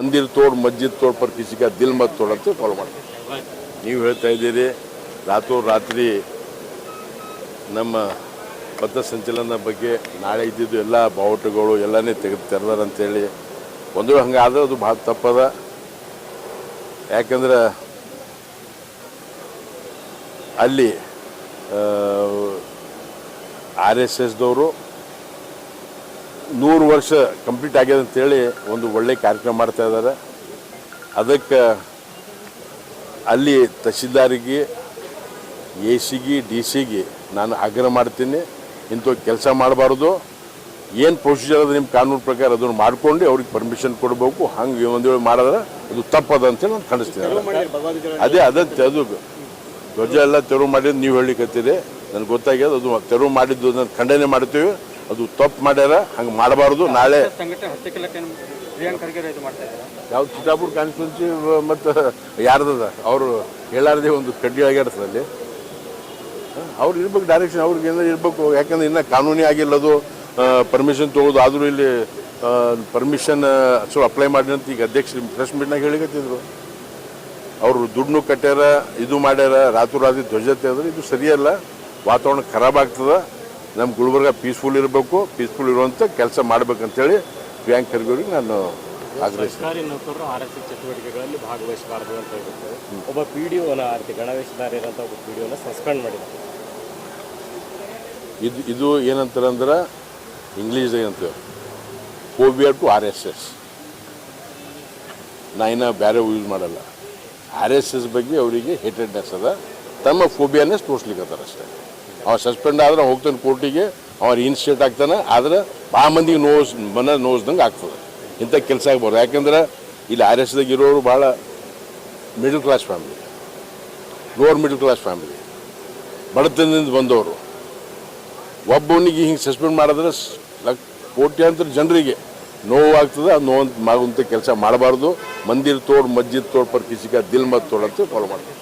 ಮಂದಿರ್ ತೋಡ್ ಮಸ್ಜಿದ್ ತೋಡ್ per ಕಿಸಿಕ ದಿಲ್ ಮತ್ ತೋಡ್ ಅಂತ follow ಮಾಡ್ತೀವಿ. ನೀವು ಹೇಳ್ತಾ ಇದ್ದೀರಿ ರಾತ್ರಿ ನಮ್ಮ ಪಥಸಂಚಲನ ಬಗ್ಗೆ ನಾಳೆ ಇದ್ದಿದ್ದು ಎಲ್ಲ ಬಾವುಟಗಳು ಎಲ್ಲನೇ ತೆರೆದಾರ ಅಂತೇಳಿ ಒಂದು ಹಂಗಾದ್ರೆ ಅದು ಭಾಳ ತಪ್ಪದ. ಯಾಕಂದ್ರೆ ಅಲ್ಲಿ RSSದವರು 100 ವರ್ಷ ಕಂಪ್ಲೀಟ್ ಆಗ್ಯದ ಅಂತೇಳಿ ಒಂದು ಒಳ್ಳೆ ಕಾರ್ಯಕ್ರಮ ಮಾಡ್ತಾ ಇದ್ದಾರೆ. ಅದಕ್ಕೆ ಅಲ್ಲಿ ತಹಶೀಲ್ದಾರಿಗೆ AC ಗೆ DC ಗೆ ನಾನು ಆಗ್ರಹ ಮಾಡ್ತೀನಿ, ಇಂಥ ಕೆಲಸ ಮಾಡಬಾರ್ದು. ಏನು ಪ್ರೊಸೀಜರ್ ಅದ ನಿಮ್ಮ ಕಾನೂನು ಪ್ರಕಾರ ಅದನ್ನು ಮಾಡ್ಕೊಂಡು ಅವ್ರಿಗೆ ಪರ್ಮಿಷನ್ ಕೊಡಬೇಕು. ಹಂಗೆ ಒಂದು ವೇಳೆ ಮಾಡಿದ್ರೆ ಅದು ತಪ್ಪದ ಅಂತೇಳಿ ನಾನು ಖಂಡಿಸ್ತೀನಿ. ಅದು ಧ್ವಜ ಎಲ್ಲ ತೆರವು ಮಾಡಿದ್ದು ನೀವು ಹೇಳಿಕತ್ತೀರಿ, ನನಗೆ ಗೊತ್ತಾಗ್ಯದ. ಅದು ತೆರವು ಮಾಡಿದ್ದು ನಾನು ಖಂಡನೆ ಮಾಡ್ತೀವಿ. ಅದು ತಪ್ಪು ಮಾಡ್ಯಾರ, ಹಂಗೆ ಮಾಡಬಾರ್ದು. ನಾಳೆ ಯಾವ ಚಿತ್ತಾಪುರ ಕಾನ್ಸ್ಟಿಟ್ಯೂನ್ಸಿ ಮತ್ತು ಯಾರ್ದದ ಅವರು ಹೇಳಾರ್ದೆ ಒಂದು ಕಡ್ಡಿ ಆಗ್ಯಾಡ್ತದಲ್ಲಿ ಅವ್ರು ಇರ್ಬೇಕು, ಡೈರೆಕ್ಷನ್ ಅವ್ರಿಗೆ ಏನಾದ್ರು ಇರಬೇಕು. ಯಾಕಂದ್ರೆ ಇನ್ನೂ ಕಾನೂನೇ ಆಗಿಲ್ಲ ಅದು ಪರ್ಮಿಷನ್ ತೊಗೊಳೋದು. ಆದರೂ ಇಲ್ಲಿ ಪರ್ಮಿಷನ್ ಅಪ್ಲೈ ಮಾಡಿ ಅಂತ ಈಗ ಅಧ್ಯಕ್ಷರು ಪ್ರೆಸ್ ಮೀಟ್ನಾಗ ಹೇಳಿಕತ್ತಿದ್ರು. ಅವರು ದುಡ್ಡು ಕಟ್ಟ್ಯಾರ, ಇದು ಮಾಡ್ಯಾರ, ರಾತ್ರಿ ಧ್ವಜ ತೆಗೆದ್ರೆ ಇದು ಸರಿಯಲ್ಲ. ವಾತಾವರಣ ಖರಾಬ್ ಆಗ್ತದೆ. ನಮ್ಮ ಗುಲ್ಬರ್ಗ ಪೀಸ್ಫುಲ್ ಇರಬೇಕು, ಪೀಸ್ಫುಲ್ ಇರುವಂಥ ಕೆಲಸ ಮಾಡ್ಬೇಕಂತೇಳಿ ಪ್ರಿಯಾಂಕ್ ಖರ್ಗೆ ಅವ್ರಿಗೆ ನಾನು ಆಗ್ರಹಿಸ್ತೀನಿ. ಸರ್ಕಾರಿ ನೌಕರರು RSS ಚಟುವಟಿಕೆಗಳಲ್ಲಿ ಭಾಗವಹಿಸಬಾರದು ಅಂತ ಹೇಳಿದ್ರು. ಒಬ್ಬ PDOನ ಗಣವೇಶಧಾರಿ ಇರೋಂಥ ಒಬ್ಬ PDOನ ಸಸ್ಪೆಂಡ್ ಮಾಡಿದ್ದಾರೆ. ಇದು ಏನಂತಾರೆ ಅಂದ್ರೆ ಇಂಗ್ಲೀಷ್ದಾಗ ಏನಂತೀವಿ, ಫೋಬಿಯಾ ಟು RSS. ನಾ ಇನ್ನೂ ಬೇರೆ ಯೂಸ್ ಮಾಡಲ್ಲ. RSS ಬಗ್ಗೆ ಅವರಿಗೆ ಹೇಟೆಡ್ನೆಸ್ ಅದ, ತಮ್ಮ ಫೋಬಿಯಾನೆಸ್ ತೋರಿಸ್ಲಿಕ್ಕತ್ತಾರ ಅಷ್ಟೇ. ಅವ ಸಸ್ಪೆಂಡ್ ಆದ್ರೆ ಹೋಗ್ತಾನೆ ಕೋರ್ಟಿಗೆ, ಅವ ಇನ್ಸ್ಟೇಟ್ ಆಗ್ತಾನೆ. ಆದ್ರೆ ಭಾಳ ಮಂದಿಗೆ ನೋವ್ದಂಗೆ ಆಗ್ತದೆ. ಇಂಥ ಕೆಲಸ ಆಗ್ಬಾರ್ದು. ಯಾಕಂದ್ರೆ ಇಲ್ಲಿ RSSದಾಗ ಇರೋರು ಭಾಳ middle class family, lower middle class family, ಬಡತನದಿಂದ ಬಂದವರು. ಒಬ್ಬನಿಗೆ ಹಿಂಗೆ ಸಸ್ಪೆಂಡ್ ಮಾಡಿದ್ರೆ ಕೋಟ್ಯಾಂತರ ಜನರಿಗೆ ನೋವಾಗ್ತದೆ. ಅದು ನೋವಂತ ಕೆಲಸ ಮಾಡಬಾರ್ದು. ಮಂದಿರ್ ತೋಡ್ ಮಸ್ಜಿದ್ ತೋಡ್ ಪರ್ ಕಿಸಿಕ ದಿಲ್ ಮತ್ ತೋಡ್ ಅಂತ ಫಾಲೋ ಮಾಡ್ತೀವಿ.